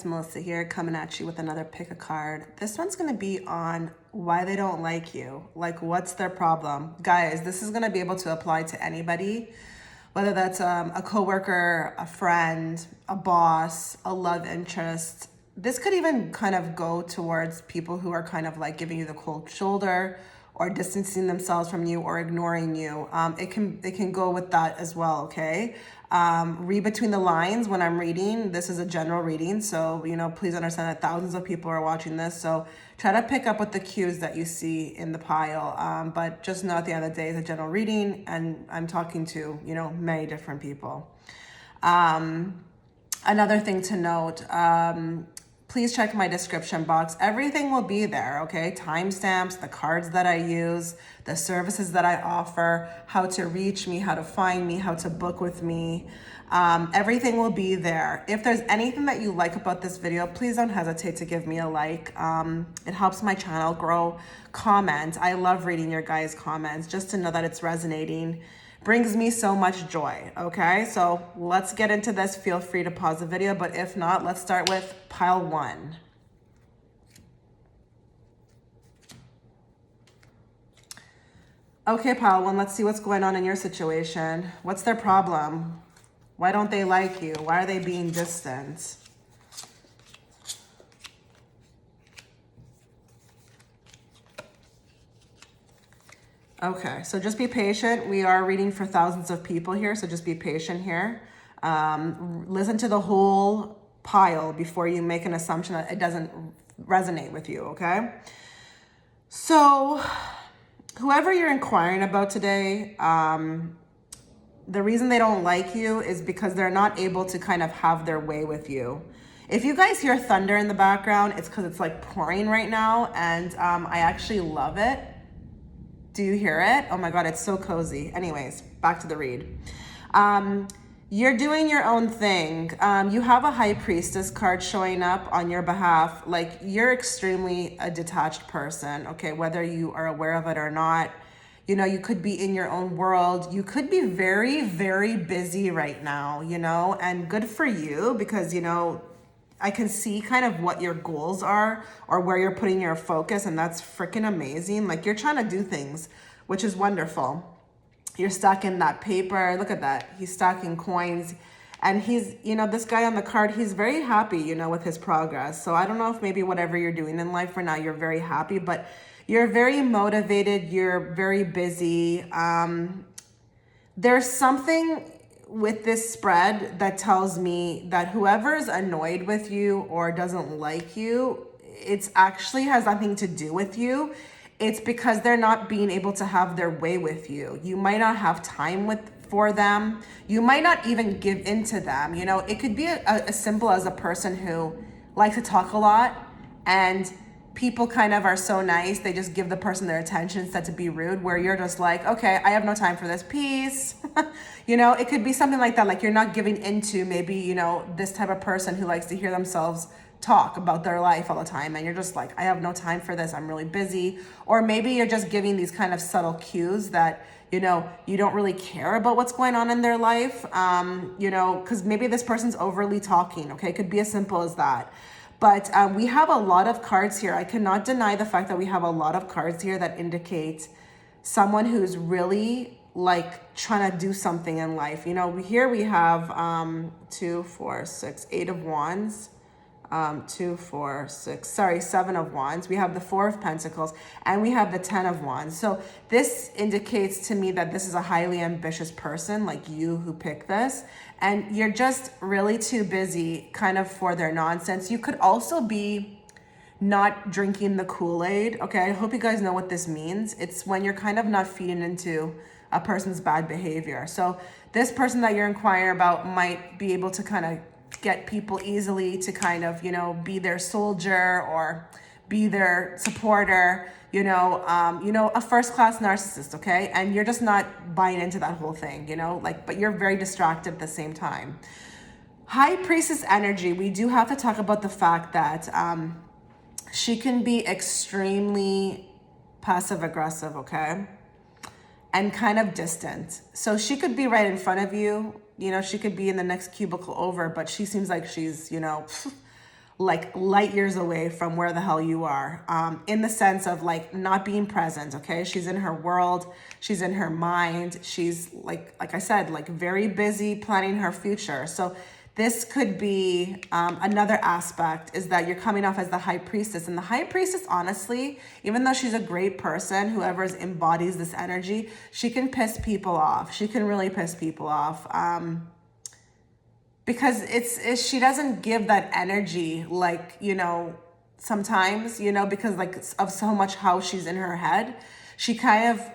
Melissa here, coming at you with another pick a card. This one's going to be on why they don't like you. Like, what's their problem? Guys, this is going to be able to apply to anybody, whether that's a coworker, a friend, a boss, a love interest. This could even kind of go towards people who are kind of like giving you the cold shoulder or distancing themselves from you or ignoring you. It can go with that as well, okay? Read between the lines when I'm reading. This is a general reading, so, please understand that thousands of people are watching this, so try to pick up with the cues that you see in the pile, but just know at the end of the day, it's a general reading, and I'm talking to, many different people. Another thing to note, please check my description box. Everything will be there, okay? Timestamps, the cards that I use, the services that I offer, how to reach me, how to find me, how to book with me. Everything will be there. If there's anything that you like about this video, please don't hesitate to give me a like. It helps my channel grow. Comment. I love reading your guys' comments just to know that it's resonating. Brings me so much joy, okay? So let's get into this. Feel free to pause the video, but if not, let's start with pile one. Okay, pile one, let's see what's going on in your situation. What's their problem? Why don't they like you? Why are they being distant? Okay, so just be patient. We are reading for thousands of people here, so just be patient here. Listen to the whole pile before you make an assumption that it doesn't resonate with you, okay? So, whoever you're inquiring about today, the reason they don't like you is because they're not able to kind of have their way with you. If you guys hear thunder in the background, it's because it's like pouring right now, and I actually love it. Do you hear it? Oh my God, it's so cozy. Anyways, back to the read. You're doing your own thing. You have a High Priestess card showing up on your behalf. Like, you're extremely a detached person, okay? Whether you are aware of it or not. You could be in your own world. You could be very, very busy right now, and good for you because, I can see kind of what your goals are or where you're putting your focus, and that's freaking amazing. Like, you're trying to do things, which is wonderful. You're stacking that paper. Look at that. He's stacking coins, and he's, this guy on the card, he's very happy, with his progress. So I don't know if maybe whatever you're doing in life right now, you're very happy, but you're very motivated. You're very busy. There's something with this spread that tells me that whoever is annoyed with you or doesn't like you, it's actually has nothing to do with you. It's because they're not being able to have their way with you. You might not have time for them. You might not even give in to them. It could be as simple as a person who likes to talk a lot, and people kind of are so nice, they just give the person their attention instead to be rude, where you're just like, okay, I have no time for this, peace. It could be something like that, like you're not giving into maybe, this type of person who likes to hear themselves talk about their life all the time, and you're just like, I have no time for this, I'm really busy. Or maybe you're just giving these kind of subtle cues that, you don't really care about what's going on in their life, because maybe this person's overly talking, okay? It could be as simple as that. But we have a lot of cards here. I cannot deny the fact that we have a lot of cards here that indicate someone who's really like trying to do something in life. Here we have 2, 4, 6, 8 of Wands, 2, 4, 6, 7 of Wands. We have the 4 of Pentacles, and we have the 10 of Wands. So this indicates to me that this is a highly ambitious person like you who picked this, and you're just really too busy kind of for their nonsense. You could also be not drinking the Kool-Aid, okay? I hope you guys know what this means. It's when you're kind of not feeding into a person's bad behavior. So this person that you're inquiring about might be able to kind of get people easily to kind of, be their soldier or be their supporter, a first-class narcissist, okay? And you're just not buying into that whole thing, but you're very distracted at the same time. High Priestess energy, we do have to talk about the fact that she can be extremely passive-aggressive, okay? And kind of distant. So she could be right in front of you, she could be in the next cubicle over, but she seems like she's, like light years away from where the hell you are, in the sense of like not being present. Okay, she's in her world, she's in her mind, she's like I said, like very busy planning her future. So this could be another aspect, is that you're coming off as the high priestess. And the high priestess, honestly, even though she's a great person, whoever embodies this energy, she can piss people off. She can really piss people off. Because it's she doesn't give that energy, like, you know, sometimes, you know, because like of so much how she's in her head, she kind of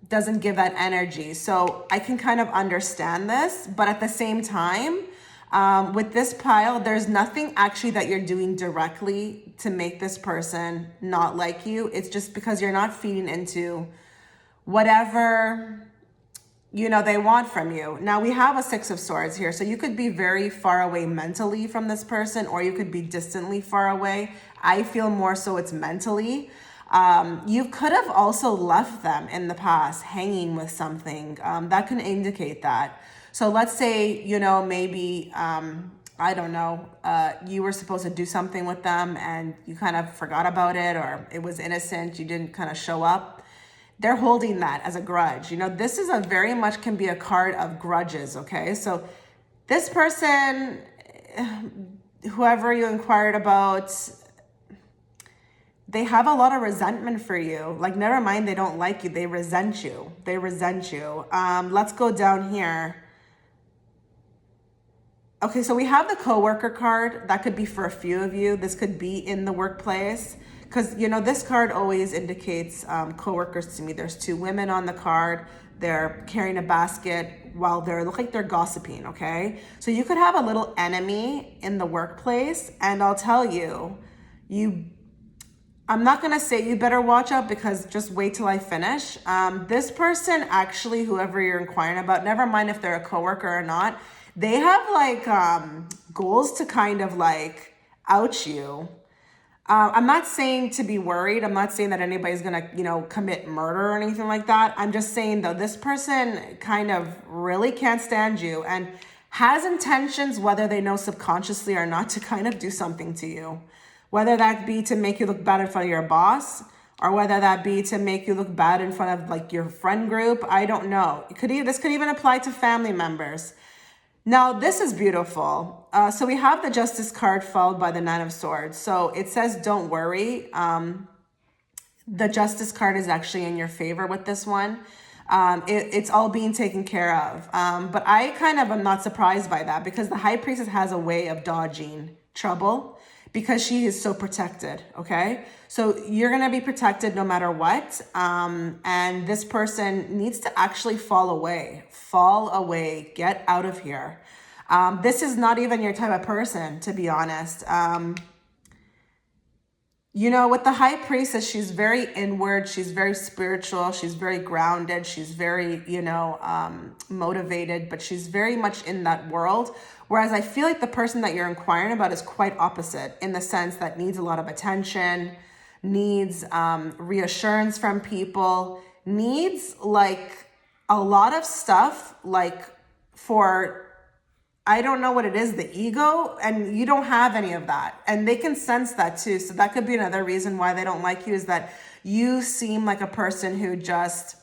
doesn't give that energy. So I can kind of understand this, but at the same time, with this pile, there's nothing actually that you're doing directly to make this person not like you. It's just because you're not feeding into whatever, you know, they want from you. Now we have a Six of Swords here. So you could be very far away mentally from this person, or you could be distantly far away. I feel more so it's mentally. You could have also left them in the past hanging with something. That can indicate that. So let's say, you know, maybe, I don't know, you were supposed to do something with them and you kind of forgot about it, or it was innocent, you didn't kind of show up. They're holding that as a grudge. You know, this is a very much can be a card of grudges, okay? So this person, whoever you inquired about, they have a lot of resentment for you. Like, never mind, they don't like you. They resent you. They resent you. Let's go down here. Okay, so we have the coworker card. That could be for a few of you. This could be in the workplace. Because, you know, this card always indicates coworkers to me. There's two women on the card. They're carrying a basket while they look like they're gossiping, okay? So you could have a little enemy in the workplace. And I'll tell you, I'm not going to say you better watch out, because just wait till I finish. This person, actually, whoever you're inquiring about, never mind if they're a coworker or not, they have like goals to kind of like out you. I'm not saying to be worried. I'm not saying that anybody's going to, you know, commit murder or anything like that. I'm just saying, though, this person kind of really can't stand you and has intentions, whether they know subconsciously or not, to kind of do something to you. Whether that be to make you look bad in front of your boss, or whether that be to make you look bad in front of like your friend group. I don't know. This could even apply to family members. Now, this is beautiful. So we have the Justice card followed by the Nine of Swords. So it says, don't worry. The Justice card is actually in your favor with this one. It's all being taken care of. But I kind of am not surprised by that, because the High Priestess has a way of dodging trouble, because she is so protected, okay? So you're going to be protected no matter what. And this person needs to actually fall away, get out of here. This is not even your type of person, to be honest. You know, with the High Priestess, she's very inward, she's very spiritual, she's very grounded, she's very, you know, motivated, but she's very much in that world. Whereas I feel like the person that you're inquiring about is quite opposite, in the sense that needs a lot of attention, needs reassurance from people, needs like a lot of stuff, like for, I don't know what it is, the ego, and you don't have any of that. And they can sense that too. So that could be another reason why they don't like you, is that you seem like a person who just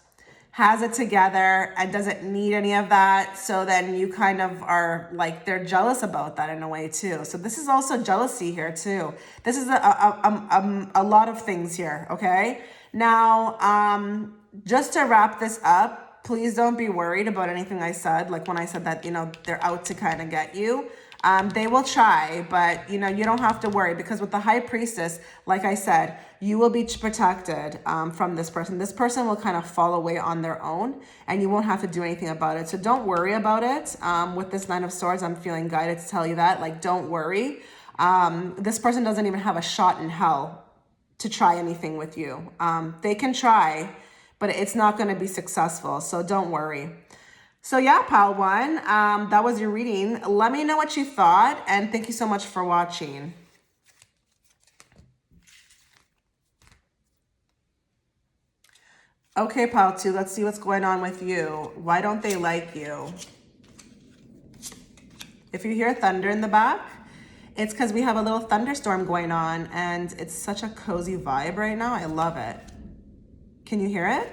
has it together and doesn't need any of that. So then you kind of are like, they're jealous about that in a way too. So this is also jealousy here too. This is a lot of things here, okay? Now, just to wrap this up, please don't be worried about anything I said. Like when I said that, you know, they're out to kind of get you. They will try, but, you know, you don't have to worry, because with the High Priestess, like I said, you will be protected from this person. This person will kind of fall away on their own, and you won't have to do anything about it. So don't worry about it. With this Nine of Swords, I'm feeling guided to tell you that, like, don't worry. This person doesn't even have a shot in hell to try anything with you. They can try, but it's not going to be successful. So don't worry. So yeah, pile one, that was your reading. Let me know what you thought, and thank you so much for watching. Okay, pile two, let's see what's going on with you. Why don't they like you? If you hear thunder in the back, It's because we have a little thunderstorm going on and it's such a cozy vibe right now. I love it. Can you hear it?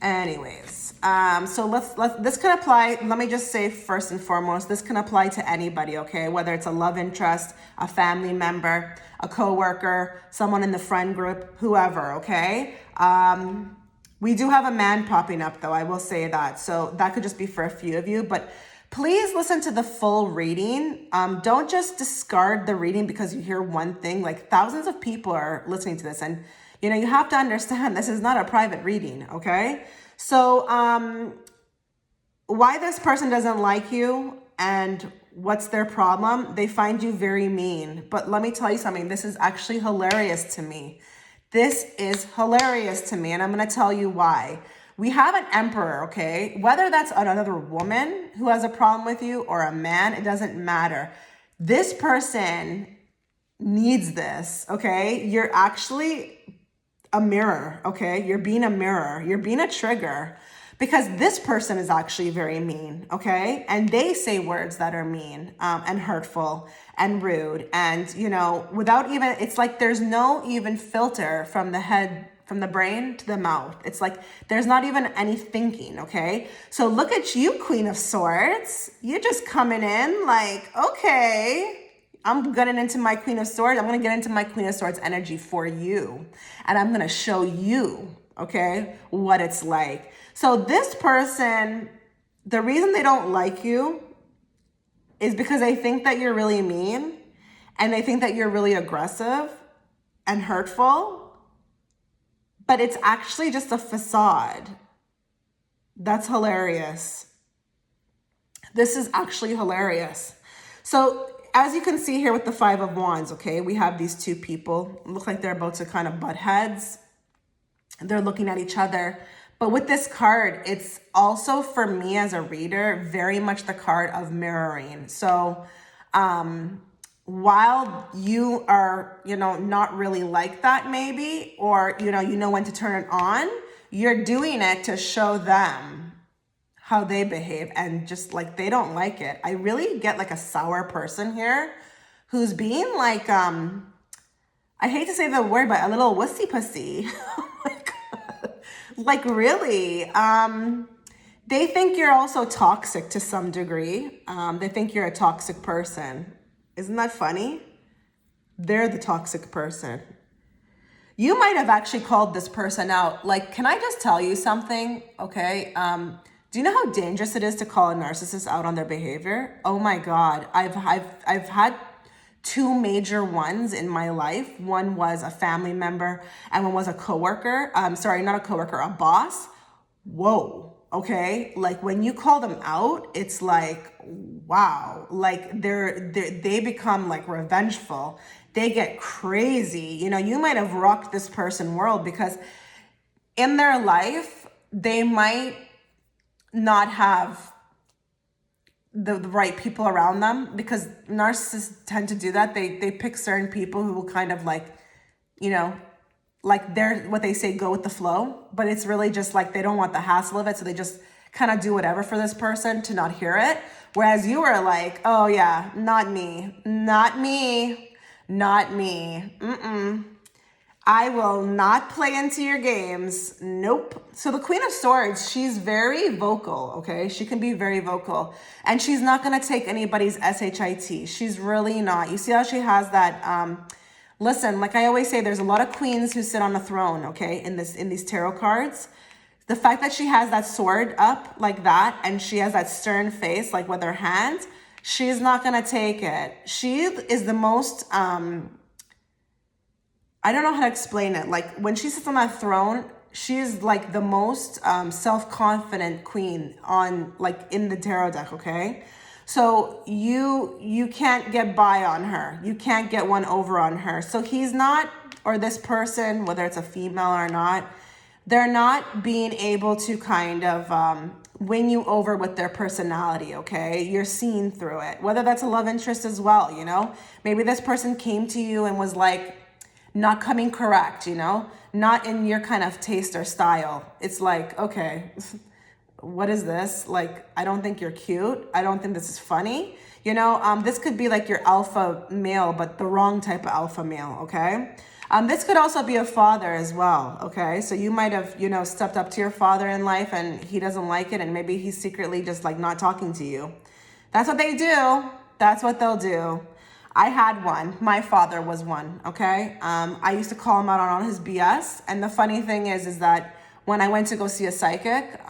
Anyways, so this can apply, let me just say first and foremost, this can apply to anybody, okay? Whether it's a love interest, a family member, a coworker, someone in the friend group, whoever, okay? We do have a man popping up though, I will say that. So that could just be for a few of you, but please listen to the full reading. Don't just discard the reading because you hear one thing. Like thousands of people are listening to this, and you know, you have to understand this is not a private reading, okay? So why this person doesn't like you and what's their problem? They find you very mean. But let me tell you something, this is actually hilarious to me. This is hilarious to me, and I'm gonna tell you why. We have an emperor, okay? Whether that's another woman who has a problem with you or a man, it doesn't matter. This person needs this, okay? You're actually a mirror, okay? You're being a mirror. You're being a trigger because this person is actually very mean, okay? And they say words that are mean and hurtful and rude. And, you know, without even, it's like there's no even filter from the head, from the brain to the mouth. It's like there's not even any thinking, okay? So look at you, Queen of Swords. You're just coming in like, okay, I'm getting into my Queen of Swords. I'm going to get into my Queen of Swords energy for you. And I'm going to show you, okay, what it's like. So this person, the reason they don't like you is because they think that you're really mean and they think that you're really aggressive and hurtful. But it's actually just a facade. That's hilarious. This is actually hilarious. So as you can see here with the Five of Wands, okay, we have these two people. Look like they're about to kind of butt heads. They're looking at each other. But with this card, it's also for me as a reader, very much the card of mirroring. So while you are, you know, not really like that maybe, or, you know when to turn it on, you're doing it to show them how they behave, and just like they don't like it. I really get like a sour person here who's being like, I hate to say the word, but a little wussy pussy. Oh my God. Like really, they think you're also toxic to some degree. They think you're a toxic person. Isn't that funny? They're the toxic person. You might have actually called this person out. Like, can I just tell you something? Okay. Do you know how dangerous it is to call a narcissist out on their behavior? Oh my God. I've had two major ones in my life. One was a family member and one was a coworker. Sorry, not a coworker, a boss. Whoa. Okay. Like when you call them out, it's like, wow. Like they become like revengeful. They get crazy. You know, you might have rocked this person world because in their life, they might not have the right people around them, because narcissists tend to do that. They pick certain people who will kind of like, you know, like they're what they say, go with the flow, but it's really just like they don't want the hassle of it. So they just kind of do whatever for this person to not hear it. Whereas you were like, oh yeah, not me, not me, not me. I will not play into your games. Nope. So the Queen of Swords, she's very vocal, okay? She can be very vocal. And she's not going to take anybody's SHIT. She's really not. You see how she has that... listen, like I always say, there's a lot of queens who sit on a throne, okay, in these tarot cards. The fact that she has that sword up like that and she has that stern face, like with her hands, she's not going to take it. She is the most... I don't know how to explain it. Like when she sits on that throne, she's like the most self-confident queen on like in the tarot deck, okay? So you can't get by on her. You can't get one over on her. So he's not, or this person, whether it's a female or not, they're not being able to kind of win you over with their personality, okay? You're seeing through it. Whether that's a love interest as well, you know? Maybe this person came to you and was like, not coming correct, you know, not in your kind of taste or style. It's like, okay, what is this? Like, I don't think you're cute. I don't think this is funny. This could be like your alpha male, but the wrong type of alpha male, okay? This could also be a father as well, okay? So you might have, stepped up to your father in life and he doesn't like it, and maybe he's secretly just like not talking to you. That's what they do. That's what they'll do. I had one. My father was one, okay? I used to call him out on all his BS. And the funny thing is that when I went to go see a psychic,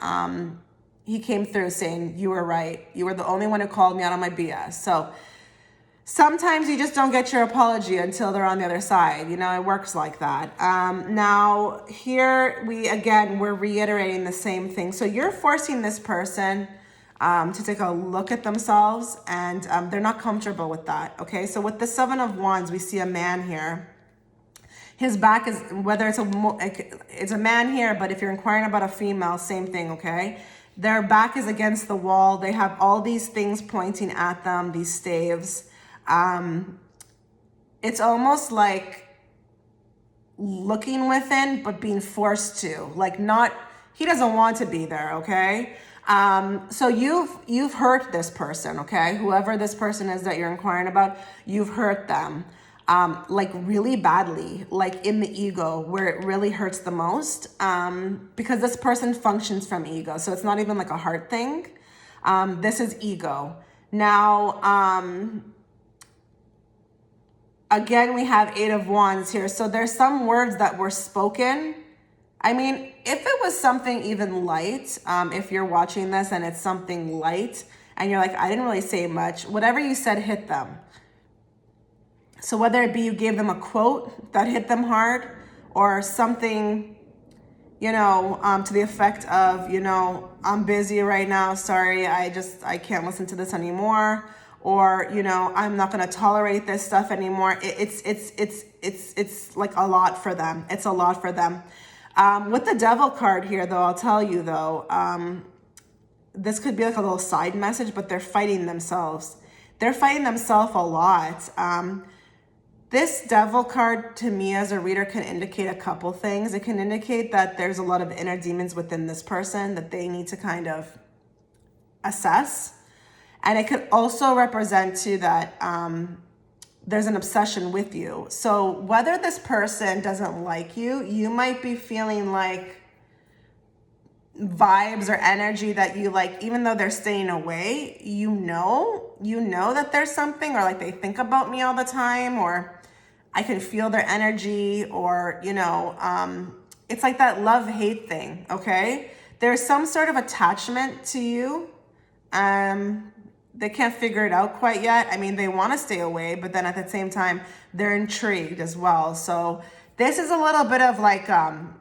he came through saying, you were right. You were the only one who called me out on my BS. So sometimes you just don't get your apology until they're on the other side. It works like that. Now, here we're reiterating the same thing. So you're forcing this person to take a look at themselves, and they're not comfortable with that, okay? So with the Seven of Wands, we see a man here. His back is, whether it's a man here, but if you're inquiring about a female, same thing, okay? Their back is against the wall. They have all these things pointing at them, these staves. It's almost like looking within, but being forced to, he doesn't want to be there, okay? So you've hurt this person, okay? Whoever this person is that you're inquiring about, you've hurt them, really badly, like in the ego, where it really hurts the most, because this person functions from ego. So it's not even like a heart thing. This is ego. Now, again, we have Eight of Wands here. So there's some words that were spoken. I mean, if it was something even light, if you're watching this and it's something light and you're like, I didn't really say much, whatever you said hit them. So whether it be you gave them a quote that hit them hard, or something, to the effect of, I'm busy right now, sorry, I can't listen to this anymore, or, I'm not going to tolerate this stuff anymore. It's like a lot for them. It's a lot for them. With the Devil card here, though, I'll tell you, though, this could be like a little side message, but they're fighting themselves. They're fighting themselves a lot. This Devil card, to me as a reader, can indicate a couple things. It can indicate that there's a lot of inner demons within this person that they need to kind of assess. And it could also represent, too, that there's an obsession with you. So whether this person doesn't like you, you might be feeling like vibes or energy that you like, even though they're staying away, you know that there's something, or like they think about me all the time, or I can feel their energy, or, it's like that love-hate thing, okay? There's some sort of attachment to you. They can't figure it out quite yet. I mean, they want to stay away, but then at the same time, they're intrigued as well. So this is a little bit of like a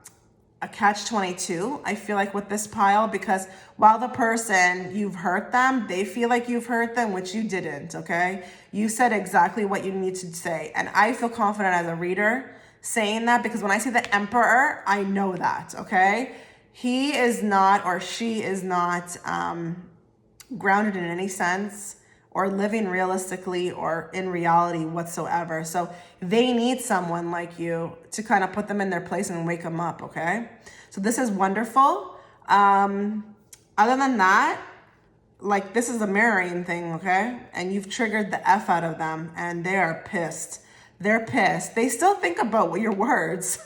catch-22, I feel like, with this pile, because while the person, you've hurt them, they feel like you've hurt them, which you didn't, okay? You said exactly what you need to say. And I feel confident as a reader saying that, because when I see the Emperor, I know that, okay? He is not, or she is not, grounded in any sense, or living realistically or in reality whatsoever. So they need someone like you to kind of put them in their place and wake them up, okay? So this is wonderful. Other than that, like, this is a mirroring thing, okay? And you've triggered the F out of them, and they are pissed. They're pissed. They still think about your words.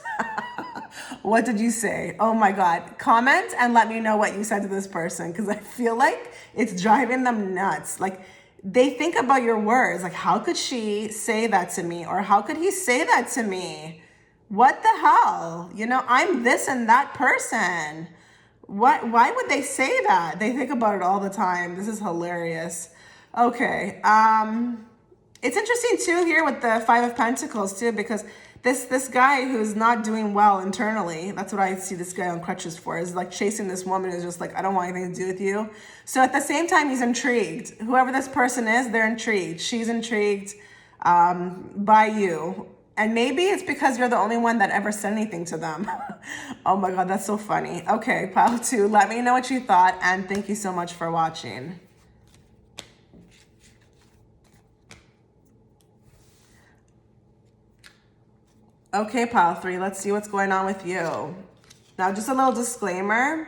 What did you say? Oh my God. Comment and let me know what you said to this person, because I feel like it's driving them nuts. Like, they think about your words. Like, how could she say that to me? Or how could he say that to me? What the hell? I'm this and that person. Why would they say that? They think about it all the time. This is hilarious. Okay. It's interesting too here with the Five of Pentacles too, because this guy who's not doing well internally, that's what I see this guy on crutches for, is like chasing this woman who's just like, I don't want anything to do with you. So at the same time, he's intrigued. Whoever this person is, they're intrigued. She's intrigued by you. And maybe it's because you're the only one that ever said anything to them. Oh my God, that's so funny. Okay, pile 2, let me know what you thought, and thank you so much for watching. Okay, pile 3, let's see what's going on with you. Now, just a little disclaimer.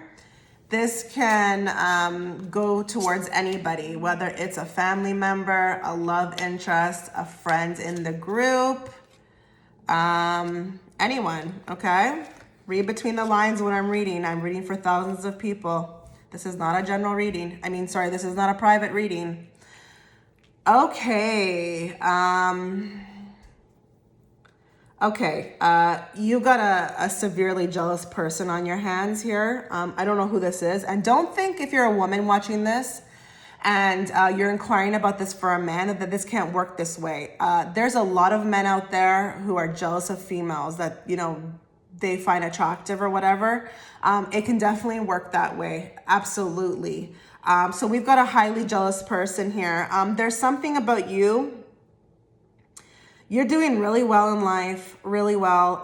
This can go towards anybody, whether it's a family member, a love interest, a friend in the group, anyone, okay? Read between the lines when I'm reading. I'm reading for thousands of people. This is not a general reading. This is not a private reading. Okay, you got a severely jealous person on your hands here. I don't know who this is. And don't think if you're a woman watching this and you're inquiring about this for a man that this can't work this way. There's a lot of men out there who are jealous of females that, they find attractive or whatever. It can definitely work that way. Absolutely. So we've got a highly jealous person here. There's something about you. You're doing really well in life, really well.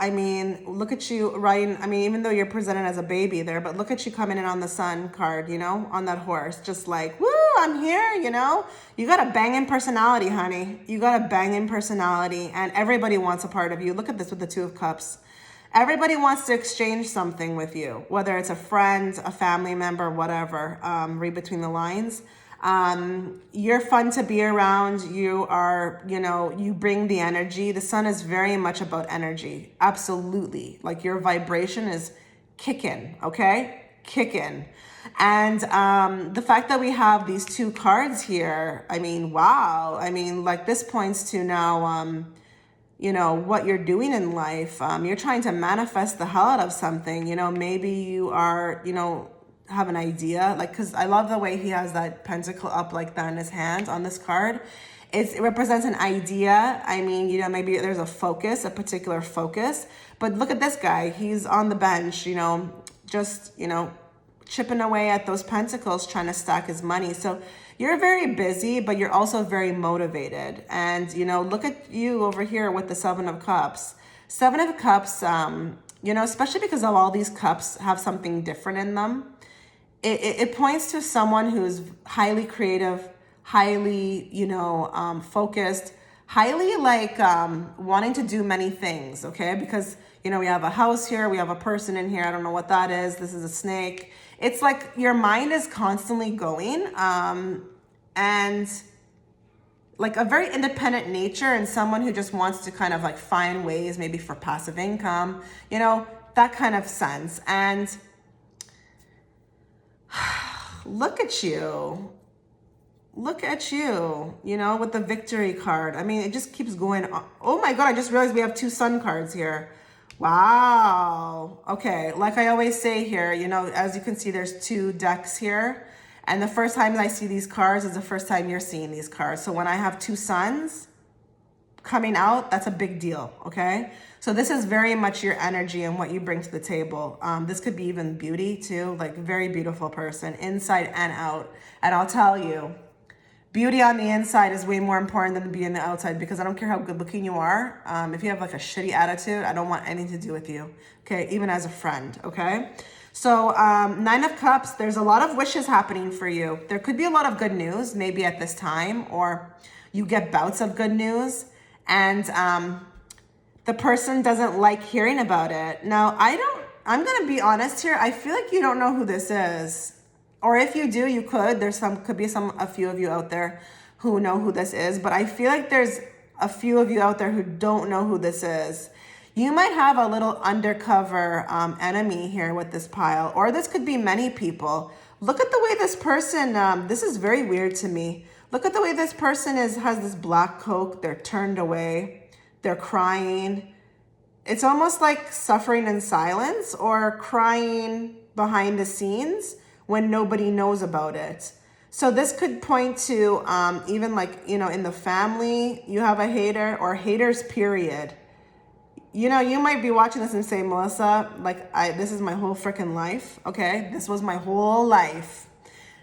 Look at you riding. Even though you're presented as a baby there, but look at you coming in on the sun card, on that horse. Just like, woo, I'm here, You got a banging personality, honey. You got a banging personality, and everybody wants a part of you. Look at this with the Two of Cups. Everybody wants to exchange something with you, whether it's a friend, a family member, whatever. Read between the lines. You're fun to be around. You are, you bring the energy. The sun is very much about energy. Absolutely. Like your vibration is kicking, okay? Kicking. And the fact that we have these two cards here, wow. This points to now, what you're doing in life. You're trying to manifest the hell out of something. Maybe you are, have an idea, because I love the way he has that pentacle up like that in his hand on this card. It represents an idea. Maybe there's a particular focus, but look at this guy. He's on the bench, just, chipping away at those pentacles, trying to stack his money. So you're very busy, but you're also very motivated. And, look at you over here with the Seven of Cups. Seven of Cups, especially because of all these cups have something different in them. It points to someone who's highly creative, highly, focused, highly wanting to do many things, okay? Because, we have a house here, we have a person in here, I don't know what that is. This is a snake. It's like your mind is constantly going, and like a very independent nature, and someone who just wants to kind of find ways maybe for passive income, that kind of sense. And look at you. Look at you, with the victory card. It just keeps going. Oh my God, I just realized we have two sun cards here. Wow. Okay, like I always say here, as you can see, there's two decks here. And the first time I see these cards is the first time you're seeing these cards. So when I have two suns coming out, that's a big deal, okay? So this is very much your energy and what you bring to the table. This could be even beauty too, very beautiful person, inside and out. And I'll tell you, beauty on the inside is way more important than beauty on the outside, because I don't care how good looking you are. If you have a shitty attitude, I don't want anything to do with you, okay? Even as a friend, okay? So Nine of Cups, there's a lot of wishes happening for you. There could be a lot of good news maybe at this time, or you get bouts of good news, and the person doesn't like hearing about it. Now, I'm going to be honest here. I feel like you don't know who this is. Or if you do, you could. Could be a few of you out there who know who this is. But I feel like there's a few of you out there who don't know who this is. You might have a little undercover enemy here with this pile. Or this could be many people. Look at the way this person, this is very weird to me. Look at the way this person has this black coat. They're turned away. They're crying. It's almost like suffering in silence or crying behind the scenes when nobody knows about it. So this could point to even in the family, you have a hater or haters, period. You might be watching this and say, Melissa, this is my whole freaking life, okay? This was my whole life,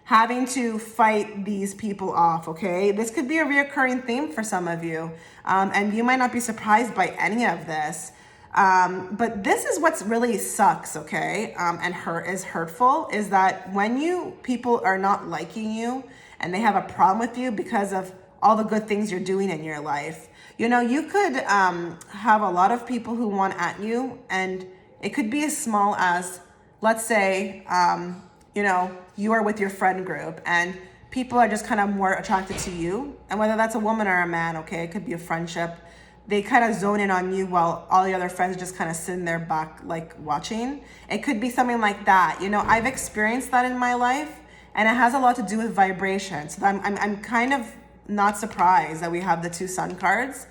having to fight these people off, okay? This could be a reoccurring theme for some of you, and you might not be surprised by any of this. But this is what's really sucks, okay? And is hurtful, is that when people are not liking you and they have a problem with you because of all the good things you're doing in your life. You could have a lot of people who want at you, and it could be as small as, let's say, you are with your friend group and people are just kind of more attracted to you. And whether that's a woman or a man, okay, it could be a friendship. They kind of zone in on you while all the other friends just kind of sit in their back, like watching. It could be something like that. I've experienced that in my life, and it has a lot to do with vibration. So I'm kind of not surprised that we have the 2 sun cards.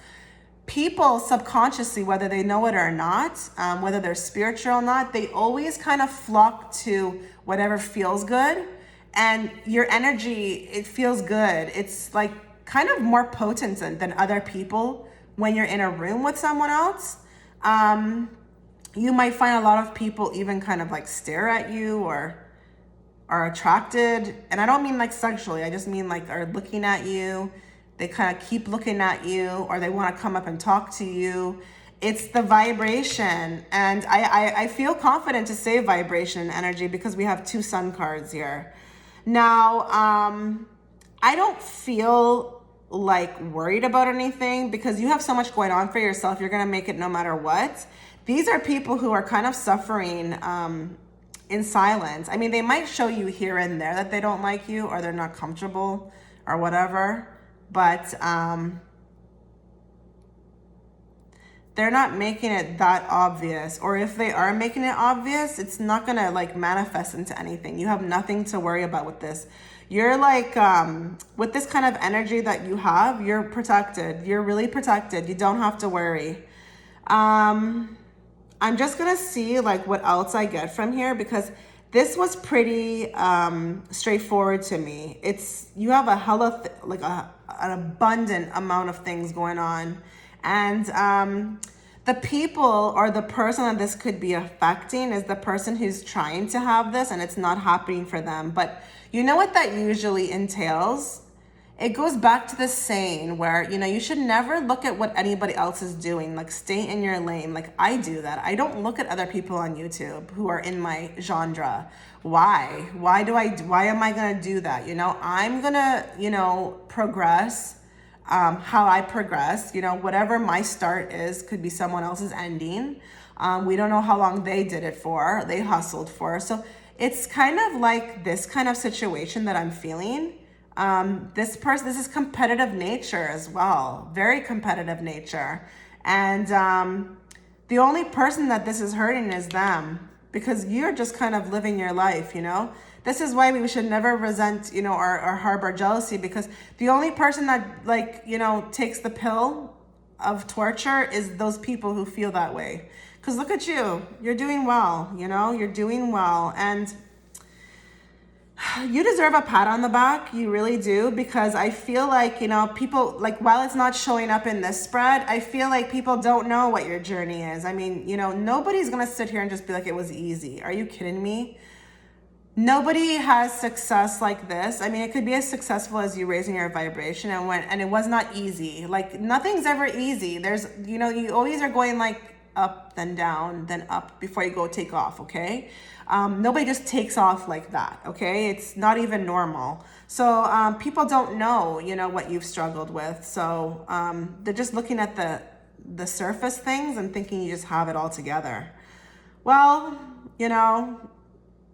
People subconsciously, whether they know it or not, whether they're spiritual or not, they always kind of flock to whatever feels good. And your energy, it feels good. It's like kind of more potent than other people when you're in a room with someone else. You might find a lot of people even kind of like stare at you or are attracted. And I don't mean like sexually, I just mean like are looking at you. They kind of keep looking at you, or they want to come up and talk to you. It's the vibration. And I feel confident to say vibration and energy because we have 2 sun cards here. Now, I don't feel like worried about anything because you have so much going on for yourself. You're going to make it no matter what. These are people who are kind of suffering in silence. I mean, they might show you here and there that they don't like you or they're not comfortable or whatever, but they're not making it that obvious. Or if they are making it obvious, it's not gonna like manifest into anything. You have nothing to worry about with this. You're like, with this kind of energy that you have, you're protected. You're really protected. You don't have to worry. I'm just gonna see like what else I get from here because this was pretty straightforward to me. You have a hella, an abundant amount of things going on. And the people or the person that this could be affecting is the person who's trying to have this and it's not happening for them. But you know what that usually entails? It goes back to the saying where, you should never look at what anybody else is doing. Like, stay in your lane. Like, I do that. I don't look at other people on YouTube who are in my genre. Why? Why am I going to do that? I'm going to, progress how I progress. Whatever my start is could be someone else's ending. We don't know how long they did it for, they hustled for. So it's kind of like this kind of situation that I'm feeling. This is competitive nature as well, very competitive nature. And the only person that this is hurting is them because you're just kind of living your life, This is why we should never resent, or harbor jealousy because the only person that takes the pill of torture is those people who feel that way. Because look at you, you're doing well, you're doing well. And you deserve a pat on the back. You really do. Because I feel like, people, like, while it's not showing up in this spread, I feel like people don't know what your journey is. I mean, nobody's going to sit here and just be like, it was easy. Are you kidding me? Nobody has success like this. I mean, it could be as successful as you raising your vibration and it was not easy. Like, nothing's ever easy. There's, you always are going like up, then down, then up before you go take off, okay? Nobody just takes off like that, okay? It's not even normal. So people don't know, what you've struggled with. So they're just looking at the surface things and thinking you just have it all together. Well,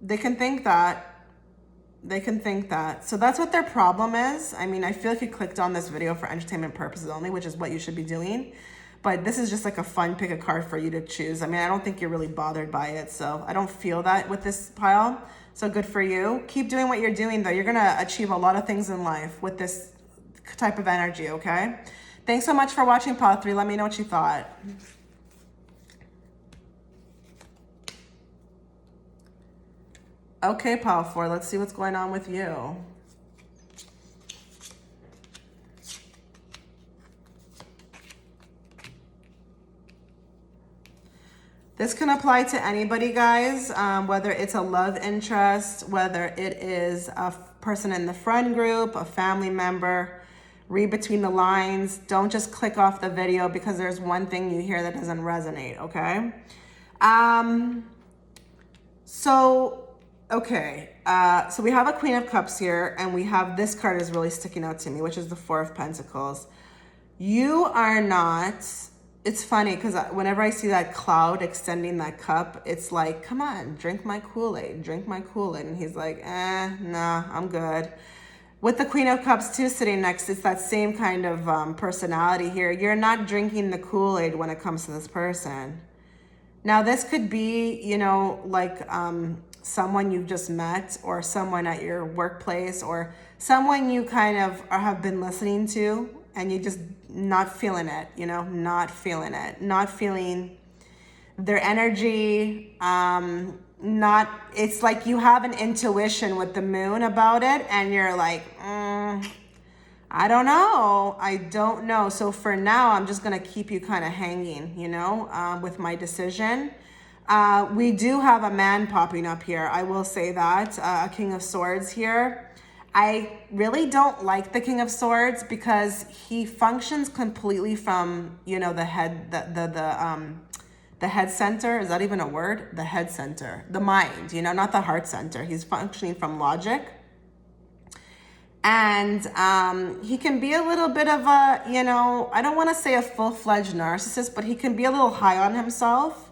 they can think that. So that's what their problem is. I mean, I feel like you clicked on this video for entertainment purposes only, which is what you should be doing. But this is just like a fun pick a card for you to choose. I mean, I don't think you're really bothered by it. So I don't feel that with this pile. So good for you. Keep doing what you're doing though. You're going to achieve a lot of things in life with this type of energy, okay? Thanks so much for watching pile 3. Let me know what you thought. Okay, pile 4, let's see what's going on with you. This can apply to anybody, guys, whether it's a love interest, whether it is a person in the friend group, a family member. Read between the lines. Don't just click off the video because there's one thing you hear that doesn't resonate, okay? So we have a Queen of Cups here, and we have this card is really sticking out to me, which is the 4 of Pentacles. You are not it's funny because whenever I see that cloud extending that cup, it's like, come on, drink my Kool-Aid, drink my Kool-Aid. And he's like, nah, I'm good. With the Queen of Cups too sitting next, it's that same kind of personality here. You're not drinking the Kool-Aid when it comes to this person. Now, this could be, you know, like someone you've just met, or someone at your workplace, or someone you kind of have been listening to, and you just not feeling it, you know, not feeling it, not feeling their energy. It's like you have an intuition with the moon about it, and you're like, I don't know. So for now, I'm just going to keep you kind of hanging, you know, with my decision. We do have a man popping up here. I will say that, a King of Swords here. I really don't like the King of Swords because he functions completely from, you know, the head, the head center. Is that even a word? The head center, the mind, you know, not the heart center. He's functioning from logic. And he can be a little bit of a, you know, I don't want to say a full-fledged narcissist, but he can be a little high on himself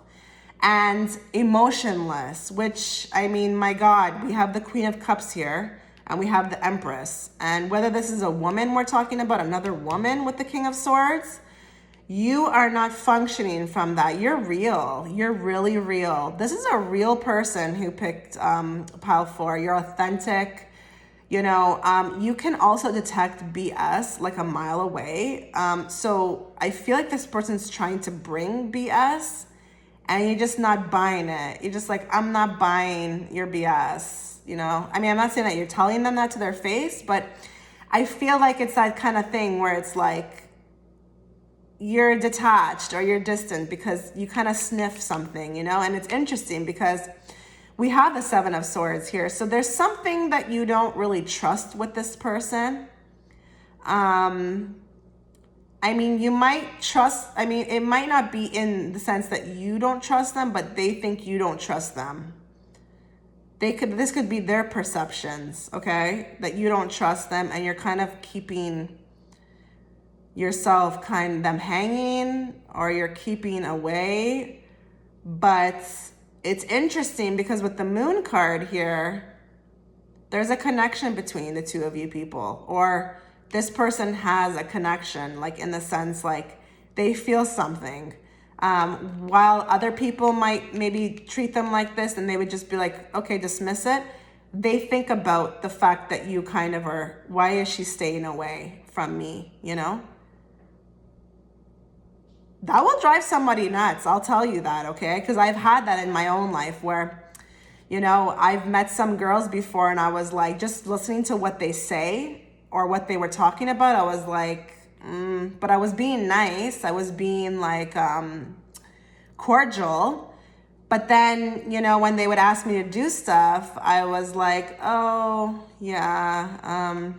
and emotionless, which, I mean, my God, we have the Queen of Cups here and we have the Empress. And whether this is a woman we're talking about, another woman with the King of Swords, you are not functioning from that. You're real. You're really real. This is a real person who picked pile 4. You're authentic. You know, you can also detect BS like a mile away. So I feel like this person's trying to bring BS and you're just not buying it. You're just like, I'm not buying your BS. You know, I mean, I'm not saying that you're telling them that to their face, but I feel like it's that kind of thing where it's like you're detached or you're distant because you kind of sniff something, you know. And it's interesting because we have the Seven of Swords here. So there's something that you don't really trust with this person. I mean, you might trust, I mean, it might not be in the sense that you don't trust them, but they think you don't trust them. This could be their perceptions, okay? That you don't trust them and you're kind of keeping yourself them hanging, or you're keeping away. But it's interesting because with the Moon card here, there's a connection between the two of you people, or this person has a connection, like in the sense like they feel something. While other people might maybe treat them like this and they would just be like, okay, dismiss it. They think about the fact that you kind of are, why is she staying away from me, you know? That will drive somebody nuts, I'll tell you that, okay? Because I've had that in my own life where, you know, I've met some girls before and I was like, just listening to what they say or what they were talking about, I was like, but I was being nice. I was being like cordial. But then, you know, when they would ask me to do stuff, I was like, oh, yeah,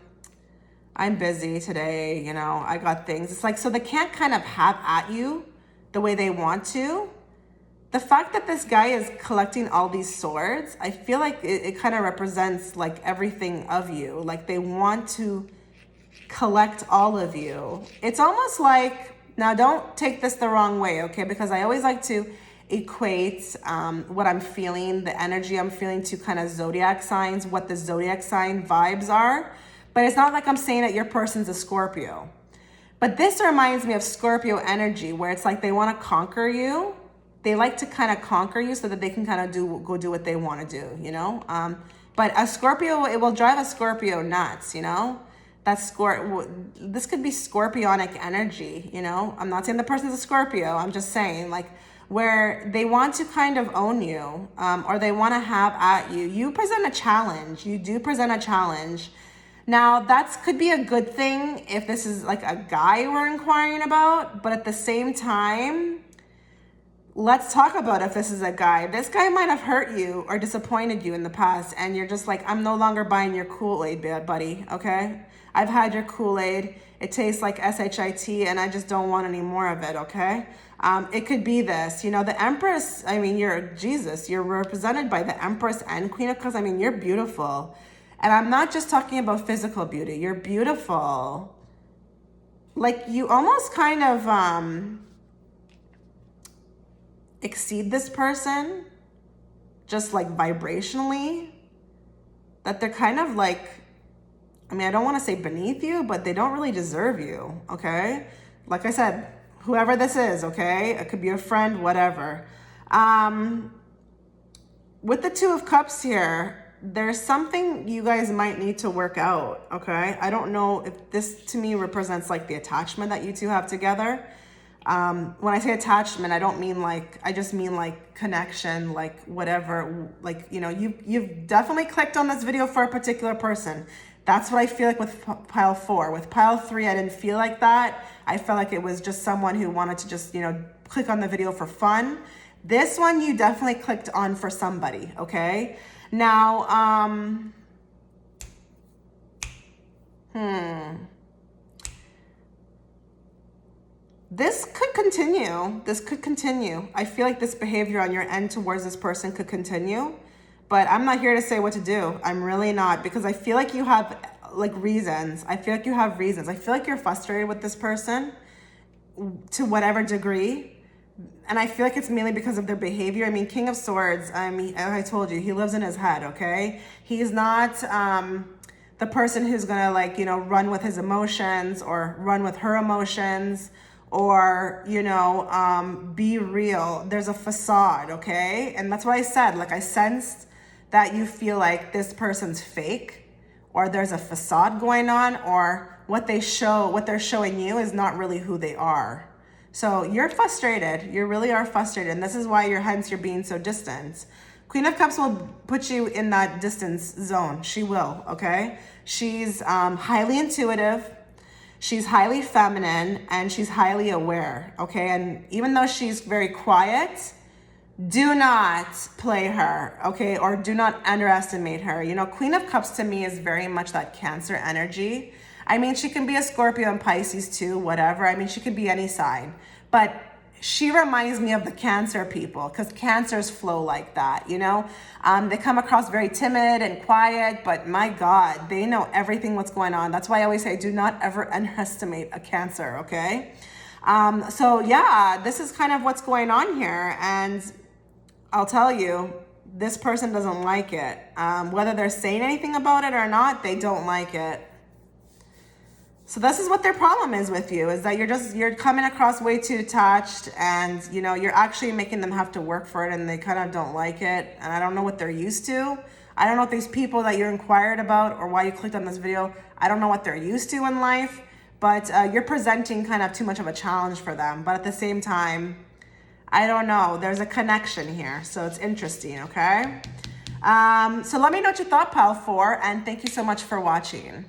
I'm busy today. You know, I got things. It's like, so they can't kind of have at you the way they want to. The fact that this guy is collecting all these swords, I feel like it kind of represents like everything of you. Like they want to collect all of you. It's almost like, now don't take this the wrong way, okay? Because I always like to equate what I'm feeling, the energy I'm feeling, to kind of zodiac signs, what the zodiac sign vibes are. But it's not like I'm saying that your person's a Scorpio. But this reminds me of Scorpio energy, where it's like they want to conquer you. They like to kind of conquer you so that they can kind of go do what they want to do, you know? But a Scorpio, it will drive a Scorpio nuts, you know? This could be Scorpionic energy, you know? I'm not saying the person's a Scorpio. I'm just saying, like, where they want to kind of own you, or they want to have at you. You present a challenge. You do present a challenge. Now, that could be a good thing if this is like a guy we're inquiring about, but at the same time, let's talk about if this is a guy. This guy might have hurt you or disappointed you in the past, and you're just like, I'm no longer buying your Kool-Aid, buddy, okay? I've had your Kool-Aid. It tastes like shit, and I just don't want any more of it, okay? It could be this. You know, the Empress, I mean, you're represented by the Empress and Queen of Cups. I mean, you're beautiful. And I'm not just talking about physical beauty. You're beautiful. Like, you almost kind of, exceed this person, just like vibrationally, that they're kind of like, I mean, I don't want to say beneath you, but they don't really deserve you, okay? Like I said, whoever this is, okay? It could be a friend, whatever. With the Two of Cups here, there's something you guys might need to work out, okay? I don't know if this to me represents like the attachment that you two have together. When I say attachment, I don't mean like, I just mean like connection, like whatever, like, you know, you've definitely clicked on this video for a particular person. That's what I feel like with pile 4. With pile 3, I didn't feel like that. I felt like it was just someone who wanted to just, you know, click on the video for fun. This one, you definitely clicked on for somebody, okay? Now, this could continue. This could continue. I feel like this behavior on your end towards this person could continue, but I'm not here to say what to do. I'm really not, because I feel like you have like reasons. I feel like you have reasons. I feel like you're frustrated with this person to whatever degree. And I feel like it's mainly because of their behavior. I mean, King of Swords, I mean, as I told you, he lives in his head, okay? He's not the person who's gonna like, you know, run with his emotions or run with her emotions or, you know, be real. There's a facade, okay? And that's what I said. Like, I sensed that you feel like this person's fake, or there's a facade going on, or what they're showing you is not really who they are. So you're frustrated. You really are frustrated. And this is why hence you're being so distant. Queen of Cups will put you in that distance zone. She will, okay? She's highly intuitive. She's highly feminine, and she's highly aware, okay? And even though she's very quiet, do not play her, okay? Or do not underestimate her. You know, Queen of Cups to me is very much that Cancer energy. I mean, she can be a Scorpio and Pisces too, whatever. I mean, she could be any sign. But she reminds me of the Cancer people, because Cancers flow like that, you know? They come across very timid and quiet, but my God, they know everything what's going on. That's why I always say, do not ever underestimate a Cancer, okay? So yeah, this is kind of what's going on here. And I'll tell you, this person doesn't like it. Whether they're saying anything about it or not, they don't like it. So this is what their problem is with you, is that you're coming across way too attached, and you know, you're actually making them have to work for it, and they kind of don't like it. And I don't know what they're used to. I don't know if these people that you're inquired about or why you clicked on this video, I don't know what they're used to in life, but you're presenting kind of too much of a challenge for them. But at the same time, I don't know, there's a connection here. So it's interesting, okay? So let me know what you thought, pile 4, and thank you so much for watching.